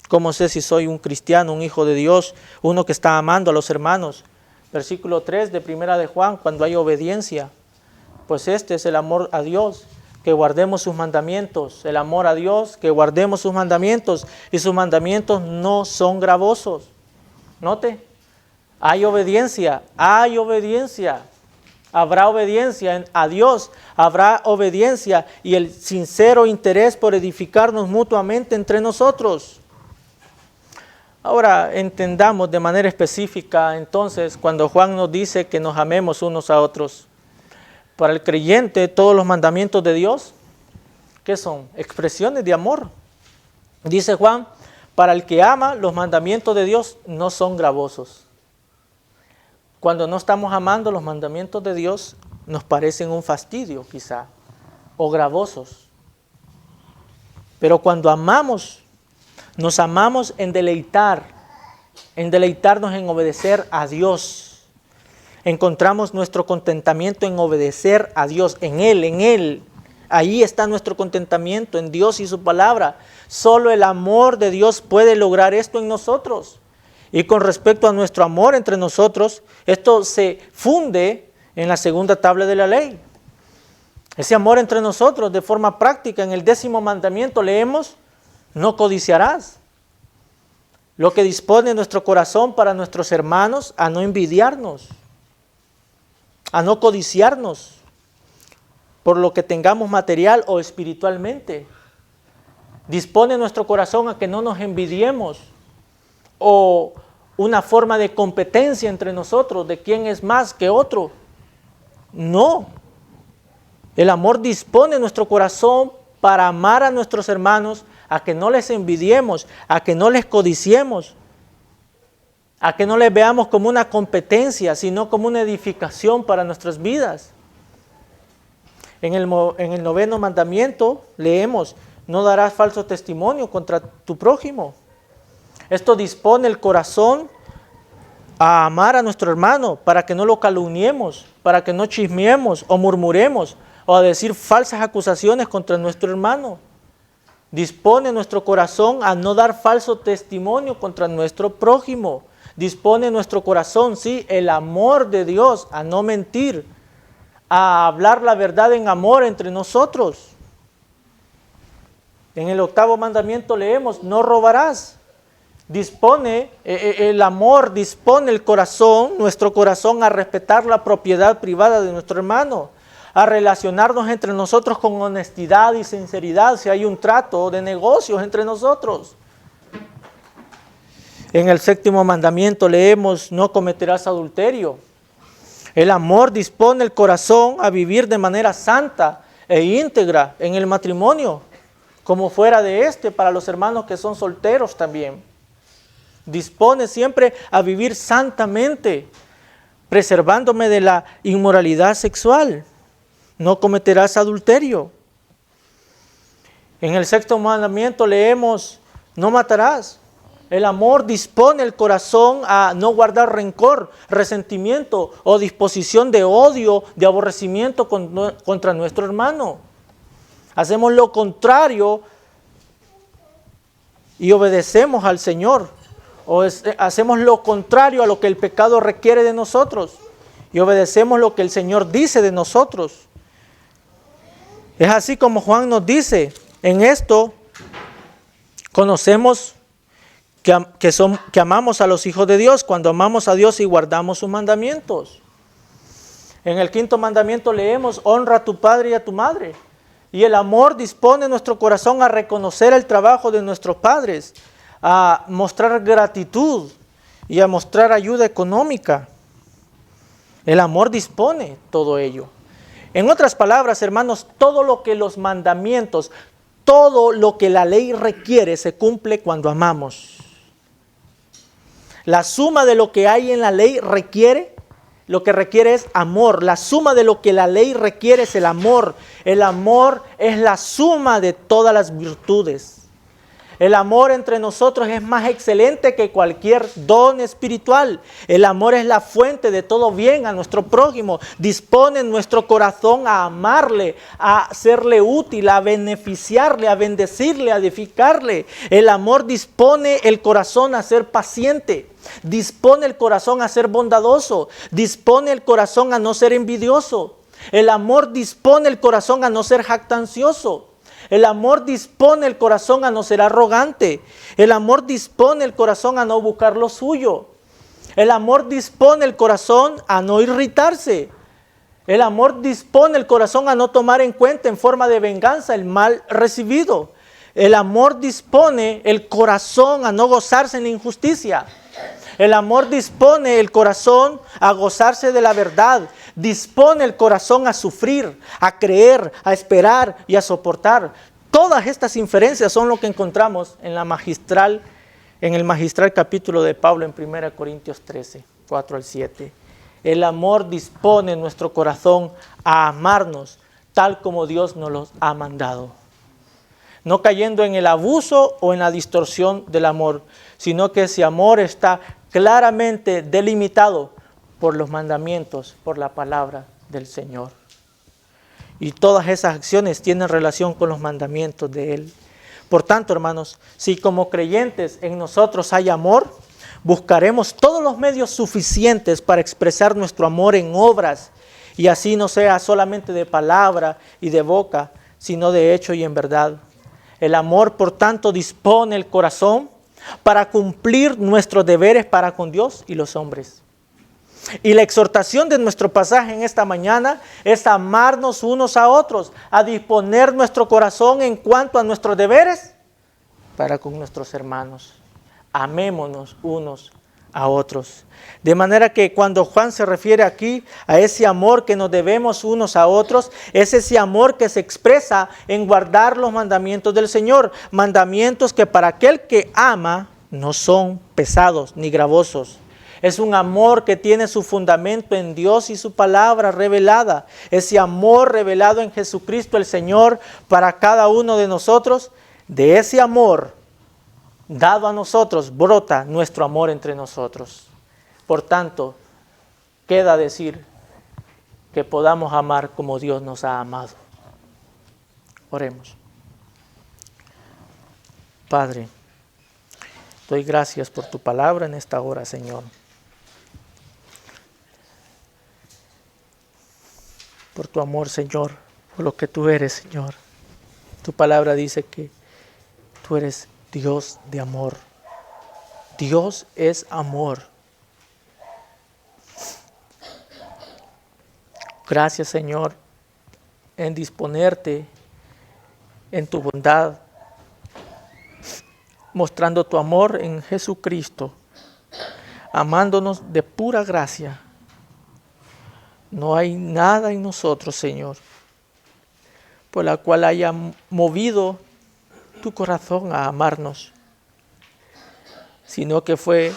¿Cómo sé si soy un cristiano, un hijo de Dios, uno que está amando a los hermanos? Versículo 3 de Primera de Juan, cuando hay obediencia. Pues este es el amor a Dios, que guardemos sus mandamientos. El amor a Dios, que guardemos sus mandamientos. Y sus mandamientos no son gravosos. Note, hay obediencia, hay obediencia. Habrá obediencia a Dios, habrá obediencia y el sincero interés por edificarnos mutuamente entre nosotros. Ahora entendamos de manera específica entonces cuando Juan nos dice que nos amemos unos a otros. Para el creyente todos los mandamientos de Dios, ¿qué son? Expresiones de amor. Dice Juan, para el que ama los mandamientos de Dios no son gravosos. Cuando no estamos amando los mandamientos de Dios nos parecen un fastidio quizá o gravosos. Pero cuando amamos, nos amamos en deleitarnos en obedecer a Dios. Encontramos nuestro contentamiento en obedecer a Dios, en Él. Ahí está nuestro contentamiento, en Dios y su palabra. Solo el amor de Dios puede lograr esto en nosotros. Y con respecto a nuestro amor entre nosotros, esto se funde en la segunda tabla de la ley. Ese amor entre nosotros de forma práctica, en el 10º mandamiento leemos, no codiciarás. Lo que dispone nuestro corazón para nuestros hermanos a no envidiarnos, a no codiciarnos por lo que tengamos material o espiritualmente. Dispone nuestro corazón a que no nos envidiemos o una forma de competencia entre nosotros de quién es más que otro. No. El amor dispone nuestro corazón para amar a nuestros hermanos, a que no les envidiemos, a que no les codiciemos, a que no les veamos como una competencia, sino como una edificación para nuestras vidas. En el 9º mandamiento leemos, no darás falso testimonio contra tu prójimo. Esto dispone el corazón a amar a nuestro hermano para que no lo calumniemos, para que no chismeemos o murmuremos o a decir falsas acusaciones contra nuestro hermano. Dispone nuestro corazón a no dar falso testimonio contra nuestro prójimo. dispone nuestro corazón, sí, el amor de Dios, a no mentir, a hablar la verdad en amor entre nosotros. En el 8º mandamiento leemos, no robarás. Dispone, el amor dispone el corazón, nuestro corazón, a respetar la propiedad privada de nuestro hermano, a relacionarnos entre nosotros con honestidad y sinceridad si hay un trato de negocios entre nosotros. En el 7º mandamiento leemos, no cometerás adulterio. El amor dispone el corazón a vivir de manera santa e íntegra en el matrimonio, como fuera de este, para los hermanos que son solteros también. Dispone siempre a vivir santamente, preservándome de la inmoralidad sexual. No cometerás adulterio. En el 6º mandamiento leemos, no matarás. El amor dispone el corazón a no guardar rencor, resentimiento o disposición de odio, de aborrecimiento contra nuestro hermano. Hacemos lo contrario y obedecemos al Señor. Hacemos lo contrario a lo que el pecado requiere de nosotros y obedecemos lo que el Señor dice de nosotros. Es así como Juan nos dice, en esto conocemos que amamos a los hijos de Dios, cuando amamos a Dios y guardamos sus mandamientos. En el 5º mandamiento leemos, honra a tu padre y a tu madre. Y el amor dispone nuestro corazón a reconocer el trabajo de nuestros padres, a mostrar gratitud y a mostrar ayuda económica. El amor dispone todo ello. En otras palabras, hermanos, todo lo que los mandamientos, todo lo que la ley requiere se cumple cuando amamos. La suma de lo que hay en la ley requiere, lo que requiere es amor. La suma de lo que la ley requiere es el amor. El amor es la suma de todas las virtudes. El amor entre nosotros es más excelente que cualquier don espiritual. El amor es la fuente de todo bien a nuestro prójimo. Dispone nuestro corazón a amarle, a serle útil, a beneficiarle, a bendecirle, a edificarle. El amor dispone el corazón a ser paciente. Dispone el corazón a ser bondadoso. Dispone el corazón a no ser envidioso. El amor dispone el corazón a no ser jactancioso. El amor dispone el corazón a no ser arrogante. El amor dispone el corazón a no buscar lo suyo. El amor dispone el corazón a no irritarse. El amor dispone el corazón a no tomar en cuenta en forma de venganza el mal recibido. El amor dispone el corazón a no gozarse en la injusticia. El amor dispone el corazón a gozarse de la verdad. Dispone el corazón a sufrir, a creer, a esperar y a soportar. Todas estas inferencias son lo que encontramos en el magistral capítulo de Pablo en 1 Corintios 13, 4 al 7. El amor dispone nuestro corazón a amarnos tal como Dios nos los ha mandado. No cayendo en el abuso o en la distorsión del amor, sino que ese amor está claramente delimitado por los mandamientos, por la palabra del Señor. Y todas esas acciones tienen relación con los mandamientos de Él. Por tanto, hermanos, si como creyentes en nosotros hay amor, buscaremos todos los medios suficientes para expresar nuestro amor en obras, y así no sea solamente de palabra y de boca, sino de hecho y en verdad. El amor, por tanto, dispone el corazón para cumplir nuestros deberes para con Dios y los hombres. Y la exhortación de nuestro pasaje en esta mañana es amarnos unos a otros, a disponer nuestro corazón en cuanto a nuestros deberes para con nuestros hermanos. Amémonos unos a otros. De manera que cuando Juan se refiere aquí a ese amor que nos debemos unos a otros, es ese amor que se expresa en guardar los mandamientos del Señor. Mandamientos que para aquel que ama no son pesados ni gravosos. Es un amor que tiene su fundamento en Dios y su palabra revelada. Ese amor revelado en Jesucristo el Señor para cada uno de nosotros. De ese amor dado a nosotros brota nuestro amor entre nosotros. Por tanto, queda decir que podamos amar como Dios nos ha amado. Oremos. Padre, Doy gracias por tu palabra en esta hora, Señor. Por tu amor, Señor, por lo que tú eres, Señor. Tu palabra dice que tú eres Dios de amor. Dios es amor. Gracias, Señor, en disponerte en tu bondad, mostrando tu amor en Jesucristo, amándonos de pura gracia. No hay nada en nosotros, Señor, por la cual haya movido tu corazón a amarnos, sino que fue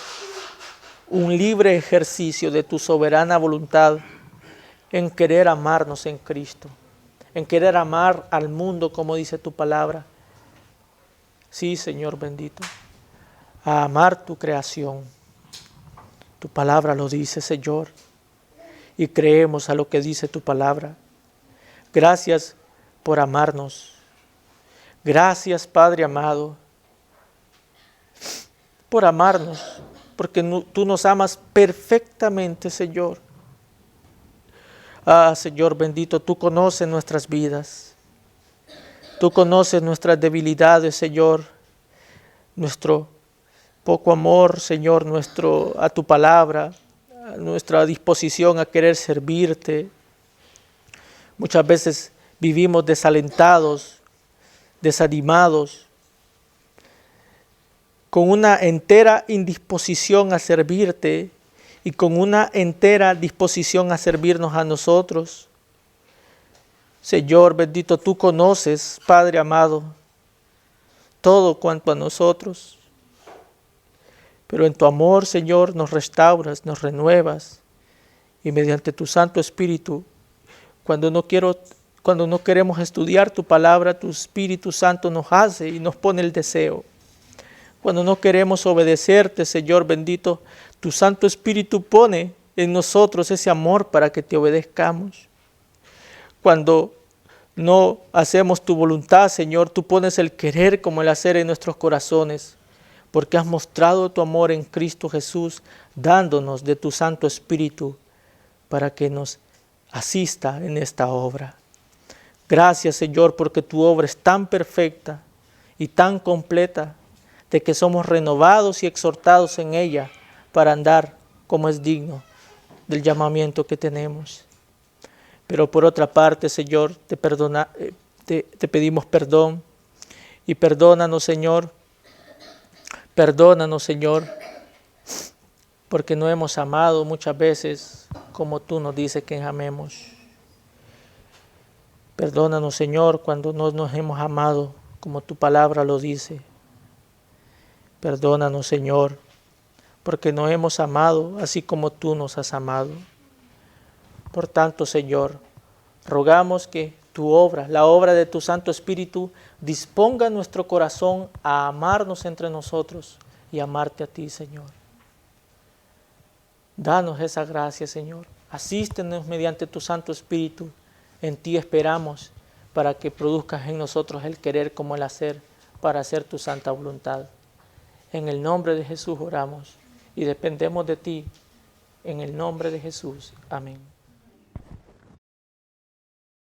un libre ejercicio de tu soberana voluntad en querer amarnos en Cristo, en querer amar al mundo como dice tu palabra. Sí, Señor bendito, a amar tu creación. Tu palabra lo dice, Señor, y creemos a lo que dice tu palabra. Gracias por amarnos. Gracias, Padre amado, por amarnos, porque tú nos amas perfectamente, Señor. Ah, Señor bendito, tú conoces nuestras vidas. Tú conoces nuestras debilidades, Señor, nuestro poco amor, Señor, a tu palabra, a nuestra disposición a querer servirte. Muchas veces vivimos desalentados, desanimados, con una entera indisposición a servirte y con una entera disposición a servirnos a nosotros. Señor bendito, tú conoces, Padre amado, todo cuanto a nosotros. Pero en tu amor, Señor, nos restauras, nos renuevas. Y mediante tu Santo Espíritu, cuando no queremos estudiar tu palabra, tu Espíritu Santo nos hace y nos pone el deseo. Cuando no queremos obedecerte, Señor bendito, tu Santo Espíritu pone en nosotros ese amor para que te obedezcamos. Cuando no hacemos tu voluntad, Señor, tú pones el querer como el hacer en nuestros corazones, porque has mostrado tu amor en Cristo Jesús, dándonos de tu Santo Espíritu para que nos asista en esta obra. Gracias, Señor, porque tu obra es tan perfecta y tan completa, de que somos renovados y exhortados en ella para andar como es digno del llamamiento que tenemos. Pero por otra parte, Señor, te pedimos perdón y perdónanos, Señor, porque no hemos amado muchas veces como tú nos dices que amemos. Perdónanos, Señor, cuando no nos hemos amado como tu palabra lo dice. Perdónanos, Señor, porque no hemos amado así como tú nos has amado. Por tanto, Señor, rogamos que tu obra, la obra de tu Santo Espíritu, disponga nuestro corazón a amarnos entre nosotros y amarte a ti, Señor. Danos esa gracia, Señor. Asístenos mediante tu Santo Espíritu. En ti esperamos para que produzcas en nosotros el querer como el hacer, para hacer tu santa voluntad. En el nombre de Jesús oramos y dependemos de ti. En el nombre de Jesús. Amén.